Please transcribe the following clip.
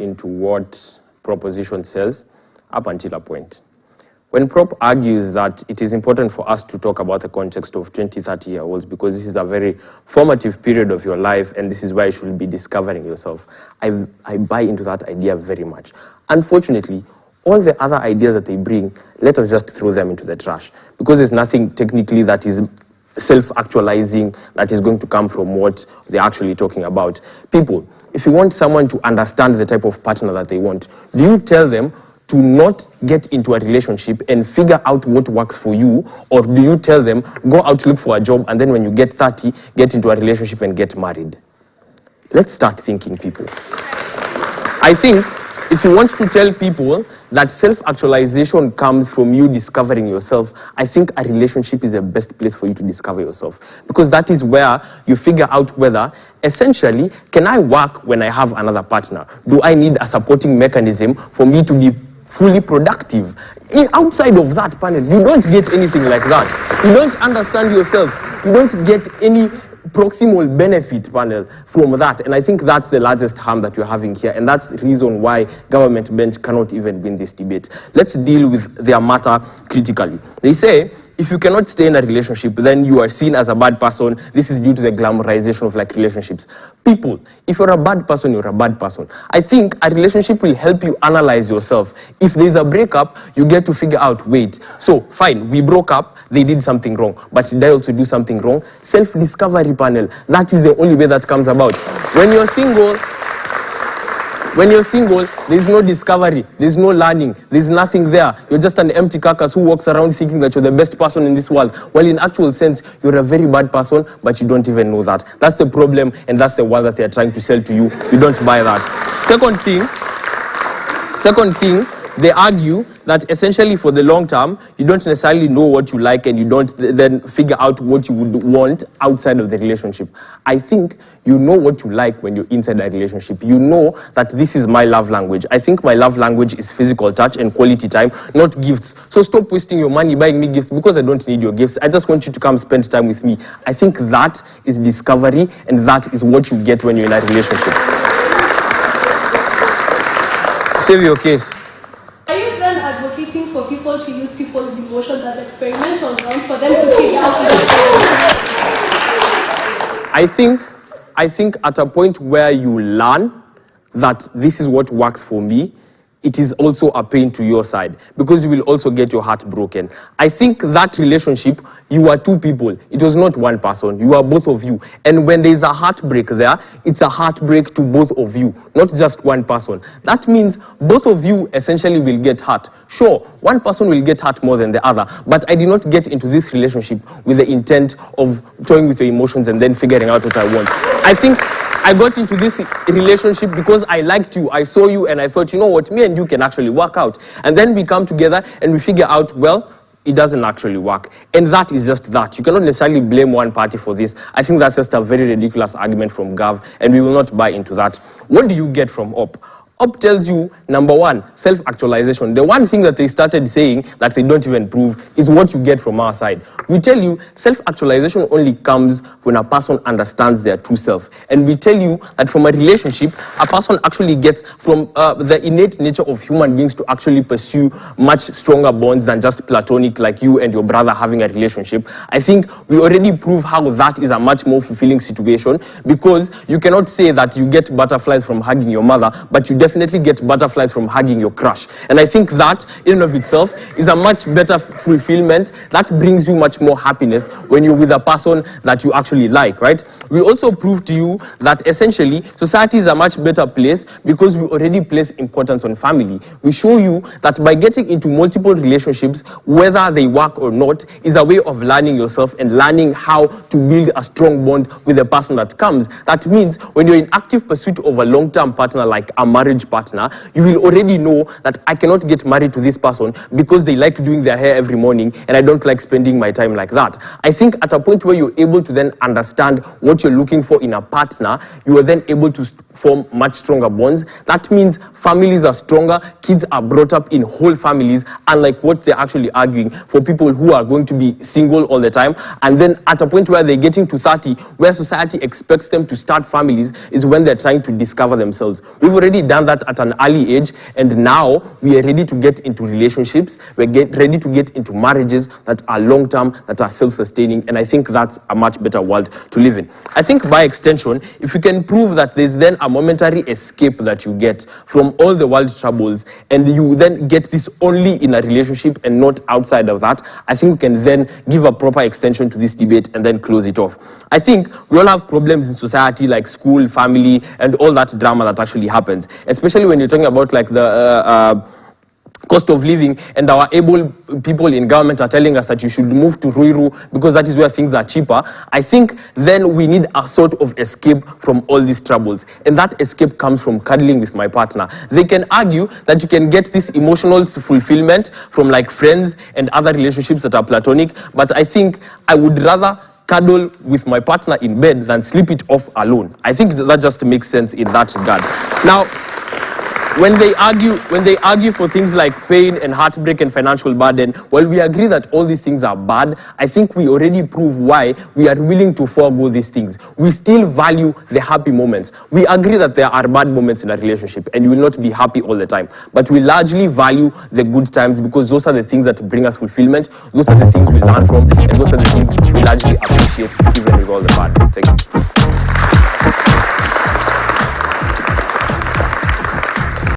into what proposition says up until a point. When Prop argues that it is important for us to talk about the context of 20, 30-year-olds because this is a very formative period of your life and this is where you should be discovering yourself, I buy into that idea very much. Unfortunately, all the other ideas that they bring, let us just throw them into the trash because there's nothing technically that is self-actualizing that is going to come from what they're actually talking about. People, if you want someone to understand the type of partner that they want, do you tell them to not get into a relationship and figure out what works for you, or do you tell them, go out, look for a job, and then when you get 30, get into a relationship and get married? Let's start thinking, people. I think if you want to tell people that self-actualization comes from you discovering yourself, I think a relationship is the best place for you to discover yourself. Because that is where you figure out whether, essentially, can I work when I have another partner? Do I need a supporting mechanism for me to be fully productive? Outside of that panel, you don't get anything like that. You don't understand yourself. You don't get any proximal benefit panel from that, and I think that's the largest harm that you're having here, and that's the reason why government bench cannot even win this debate. Let's deal with their matter critically. They say, if you cannot stay in a relationship, then you are seen as a bad person. This is due to the glamorization of relationships. People, if you're a bad person, you're a bad person. I think a relationship will help you analyze yourself. If there's a breakup, you get to figure out, wait, so fine, we broke up, they did something wrong, but did I also do something wrong? Self-discovery panel, that is the only way that comes about. When you're single, there's no discovery, there's no learning, there's nothing there. You're just an empty carcass who walks around thinking that you're the best person in this world. Well, in actual sense, you're a very bad person, but you don't even know that. That's the problem, and that's the world that they're trying to sell to you. You don't buy that. Second thing, they argue that essentially for the long term, you don't necessarily know what you like and you don't then figure out what you would want outside of the relationship. I think you know what you like when you're inside a relationship. You know that this is my love language. I think my love language is physical touch and quality time, not gifts. So stop wasting your money buying me gifts because I don't need your gifts. I just want you to come spend time with me. I think that is discovery, and that is what you get when you're in a relationship. Save your case. For people to use people's emotions as experimental grounds for them to figure out I think at a point where you learn that this is what works for me, it is also a pain to your side because you will also get your heart broken. I think that relationship, you are two people. It was not one person. You are both of you. And when there is a heartbreak there, it's a heartbreak to both of you, not just one person. That means both of you essentially will get hurt. Sure, one person will get hurt more than the other, but I did not get into this relationship with the intent of toying with your emotions and then figuring out what I want. I think I got into this relationship because I liked you, I saw you, and I thought, you know what, me and you can actually work out. And then we come together and we figure out, well, it doesn't actually work. And that is just that. You cannot necessarily blame one party for this. I think that's just a very ridiculous argument from Gov, and we will not buy into that. What do you get from OP? OP tells you, number one, self-actualization. The one thing that they started saying that they don't even prove is what you get from our side. We tell you self-actualization only comes when a person understands their true self. And we tell you that from a relationship, a person actually gets from the innate nature of human beings to actually pursue much stronger bonds than just platonic, like you and your brother having a relationship. I think we already prove how that is a much more fulfilling situation, because you cannot say that you get butterflies from hugging your mother, but you definitely get butterflies from hugging your crush. And I think that in and of itself is a much better fulfillment. That brings you much more happiness when you're with a person that you actually like, right? We also prove to you that essentially society is a much better place because we already place importance on family. We show you that by getting into multiple relationships, whether they work or not, is a way of learning yourself and learning how to build a strong bond with the person that comes. That means when you're in active pursuit of a long-term partner like a marriage partner, you will already know that I cannot get married to this person because they like doing their hair every morning and I don't like spending my time like that. I think at a point where you're able to then understand what you're looking for in a partner, you are then able to form much stronger bonds. That means families are stronger, kids are brought up in whole families, unlike what they're actually arguing for people who are going to be single all the time. And then at a point where they're getting to 30, where society expects them to start families, is when they're trying to discover themselves. We've already done understand that at an early age, and now we are ready to get into relationships, we're ready to get into marriages that are long-term, that are self-sustaining, and I think that's a much better world to live in. I think by extension, if you can prove that there's then a momentary escape that you get from all the world troubles, and you then get this only in a relationship and not outside of that, I think we can then give a proper extension to this debate and then close it off. I think we all have problems in society like school, family, and all that drama that actually happens, especially when you're talking about like the cost of living, and our able people in government are telling us that you should move to Ruiru because that is where things are cheaper. I think then we need a sort of escape from all these troubles, and that escape comes from cuddling with my partner. They can argue that you can get this emotional fulfillment from like friends and other relationships that are platonic, but I think I would rather cuddle with my partner in bed than sleep it off alone. I think that just makes sense in that regard. Now, when they argue for things like pain and heartbreak and financial burden, while we agree that all these things are bad, I think we already prove why we are willing to forego these things. We still value the happy moments. We agree that there are bad moments in a relationship and you will not be happy all the time. But we largely value the good times because those are the things that bring us fulfillment, those are the things we learn from, and those are the things we largely appreciate even with all the bad. Thank you.